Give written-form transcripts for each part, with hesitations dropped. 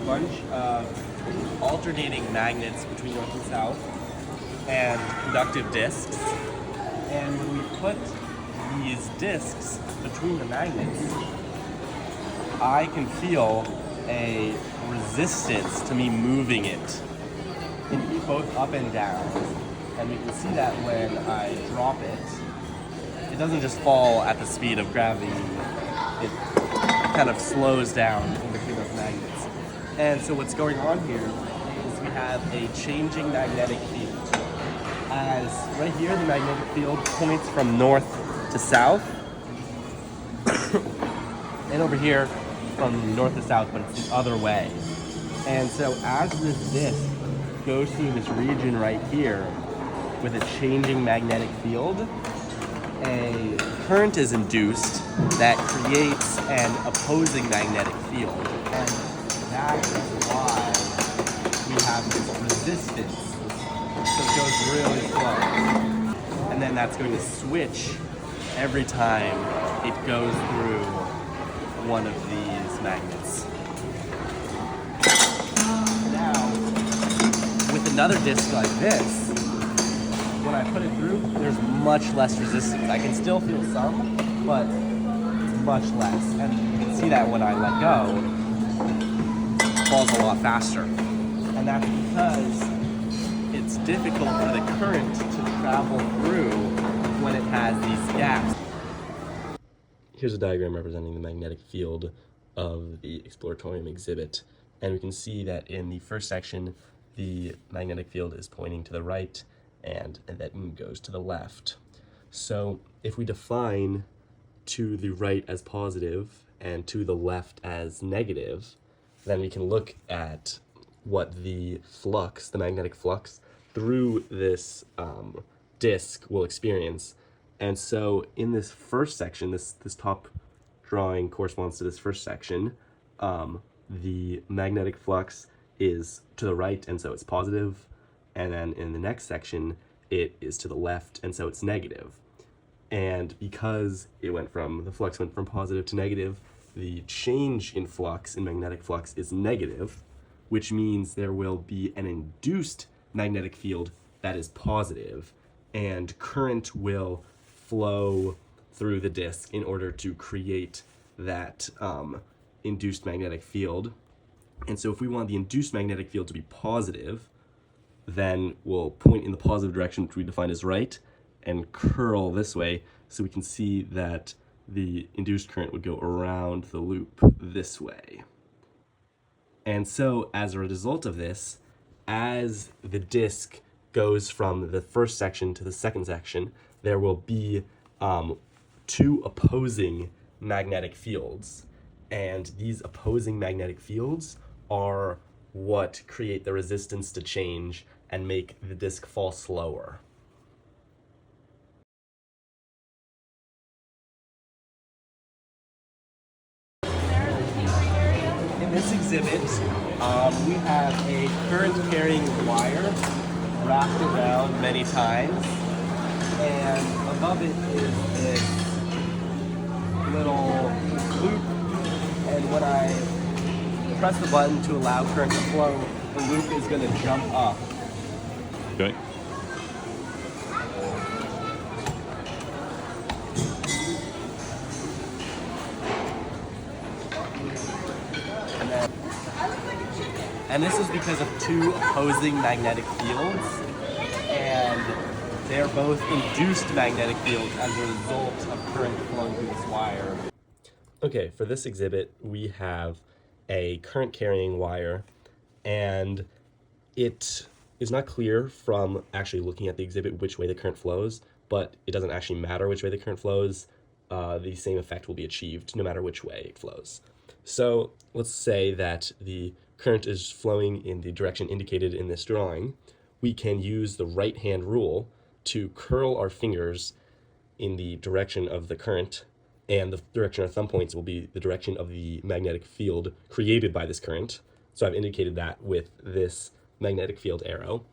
bunch of alternating magnets between north and south and conductive discs. And when we put these discs between the magnets, I can feel a resistance to me moving it in both up and down. And we can see that when I drop it, it doesn't just fall at the speed of gravity, it kind of slows down in between those magnets. And so what's going on here is we have a changing magnetic field. As right here, the magnetic field points from north to south, and over here from north to south, but it's the other way. And so as this disc goes through this region right here with a changing magnetic field, a current is induced that creates an opposing magnetic field. And that is why we have this resistance. So it goes really slow. And then that's going to switch every time it goes through one of these magnets. Now, with another disc like this, when I put it through, there's much less resistance. I can still feel some, but it's much less. And you can see that when I let go, it falls a lot faster. And that's because it's difficult for the current to travel through when it has these gaps. Here's a diagram representing the magnetic field of the Exploratorium exhibit. And we can see that in the first section, the magnetic field is pointing to the right, and that goes to the left. So if we define to the right as positive and to the left as negative, then we can look at what the flux, the magnetic flux, through this disk will experience. And so in this first section, this top drawing corresponds to this first section. The magnetic flux is to the right, and so it's positive. And then in the next section, it is to the left, and so it's negative. And because the flux went from positive to negative, the change in flux, in magnetic flux, is negative, which means there will be an induced magnetic field that is positive, and current will flow through the disk in order to create that induced magnetic field. And so if we want the induced magnetic field to be positive, then we'll point in the positive direction, which we define as right, and curl this way, so we can see that the induced current would go around the loop this way. And so as a result of this, as the disk goes from the first section to the second section, there will be two opposing magnetic fields. And these opposing magnetic fields are what create the resistance to change and make the disk fall slower. In this exhibit, we have a current-carrying wire wrapped around many times, and above it is this little loop, and when I press the button to allow current to flow, the loop is going to jump up. Okay. And this is because of two opposing magnetic fields, and they're both induced magnetic fields as a result of current flowing through this wire. Okay, for this exhibit, we have a current-carrying wire, and it is not clear from actually looking at the exhibit which way the current flows, but it doesn't actually matter which way the current flows. The same effect will be achieved no matter which way it flows. So let's say that the current is flowing in the direction indicated in this drawing. We can use the right-hand rule to curl our fingers in the direction of the current, and the direction our thumb points will be the direction of the magnetic field created by this current. So I've indicated that with this magnetic field arrow.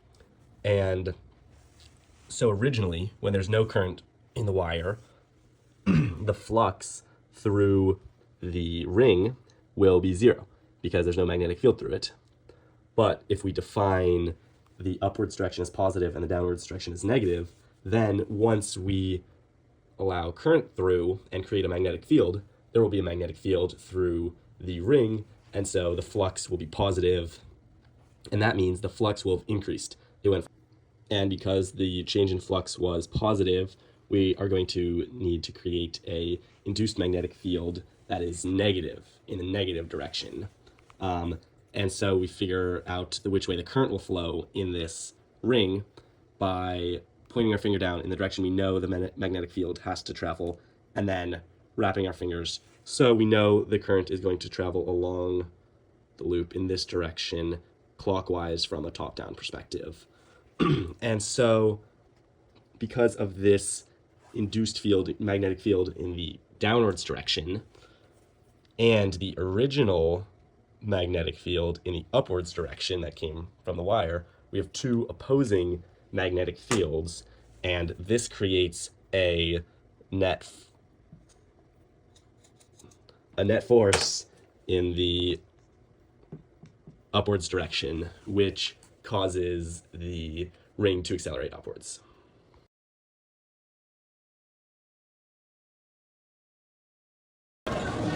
And so originally, when there's no current in the wire, the flux through the ring will be zero. because there's no magnetic field through it. But if we define the upwards direction as positive and the downwards direction as negative, then once we allow current through and create a magnetic field, there will be a magnetic field through the ring, and so the flux will be positive, and that means the flux will have increased. And because the change in flux was positive, we are going to need to create a induced magnetic field that is negative, in a negative direction. And so we figure out which way the current will flow in this ring by pointing our finger down in the direction we know the magnetic field has to travel, and then wrapping our fingers so we know the current is going to travel along the loop in this direction, clockwise from a top-down perspective. And so because of this induced field, magnetic field in the downwards direction, and the original magnetic field in the upwards direction that came from the wire, we have two opposing magnetic fields, and this creates a net force in the upwards direction, which causes the ring to accelerate upwards.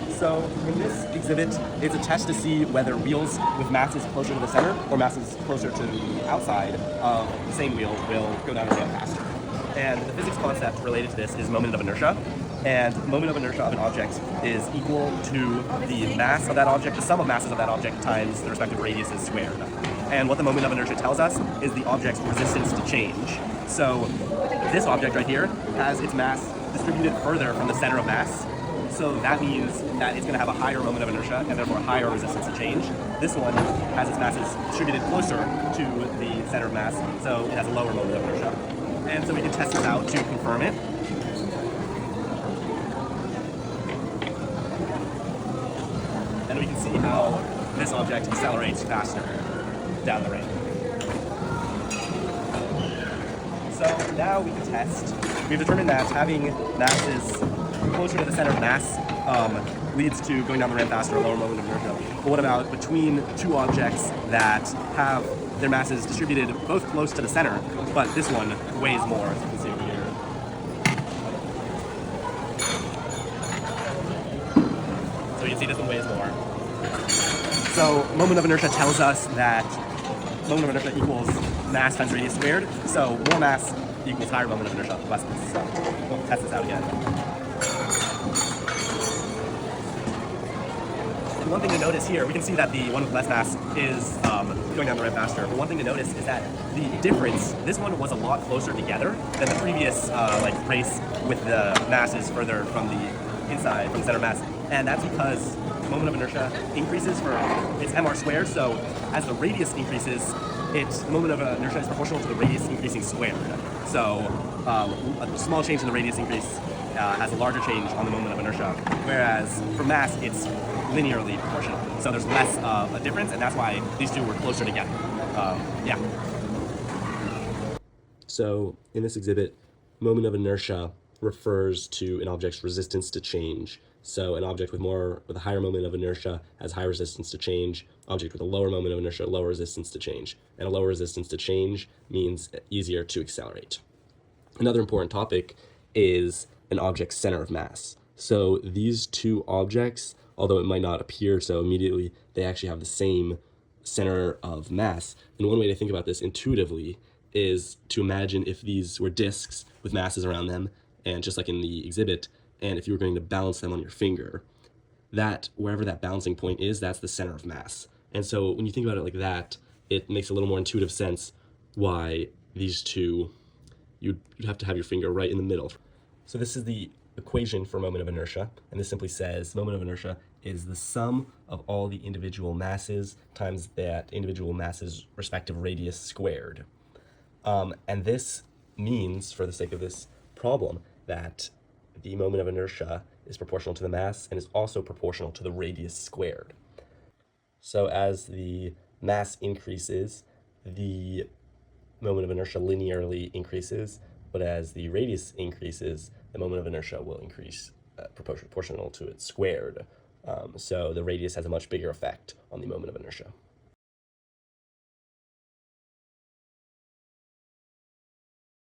So in this exhibit, it's a test to see whether wheels with masses closer to the center or masses closer to the outside of the same wheel will go down the ramp faster. And the physics concept related to this is moment of inertia. And moment of inertia of an object is equal to the mass of that object, the sum of masses of that object times the respective radiuses squared. And what the moment of inertia tells us is the object's resistance to change. So this object right here has its mass distributed further from the center of mass. So that means that it's going to have a higher moment of inertia and therefore a higher resistance to change. This one has its masses distributed closer to the center of mass, so it has a lower moment of inertia. And so we can test this out to confirm it. And we can see how this object accelerates faster down the ramp. So now we can test. We've determined that having masses closer to the center of mass leads to going down the ramp faster, a lower moment of inertia. But what about between two objects that have their masses distributed both close to the center, but this one weighs more, as you can see over here. So you can see this one weighs more. So moment of inertia tells us that moment of inertia equals mass times radius squared. So more mass equals higher moment of inertia, less mass. So we'll test this out again. And one thing to notice here, we can see that the one with less mass is going down the ramp faster. But one thing to notice is that the difference, this one was a lot closer together than the previous race with the masses further from the inside, from the center mass. And that's because the moment of inertia increases for its mr squared. So as the radius increases, the moment of inertia is proportional to the radius increasing squared. So a small change in the radius increase has a larger change on the moment of inertia, whereas for mass, it's linearly proportional. So there's less a difference, and that's why these two were closer together. Yeah. So in this exhibit, moment of inertia refers to an object's resistance to change. So an object with a higher moment of inertia has high resistance to change. Object with a lower moment of inertia, lower resistance to change. And a lower resistance to change means easier to accelerate. Another important topic is an object's center of mass. So these two objects, although it might not appear so immediately, they actually have the same center of mass. And one way to think about this intuitively is to imagine if these were disks with masses around them, and just like in the exhibit, and if you were going to balance them on your finger, that wherever that balancing point is, that's the center of mass. And so when you think about it like that, it makes a little more intuitive sense why these two, you'd have to have your finger right in the middle. So this is the equation for moment of inertia, and this simply says moment of inertia is the sum of all the individual masses times that individual mass's respective radius squared. And this means, for the sake of this problem, that the moment of inertia is proportional to the mass and is also proportional to the radius squared. So as the mass increases, the moment of inertia linearly increases, but as the radius increases, the moment of inertia will increase proportional to its squared. So the radius has a much bigger effect on the moment of inertia.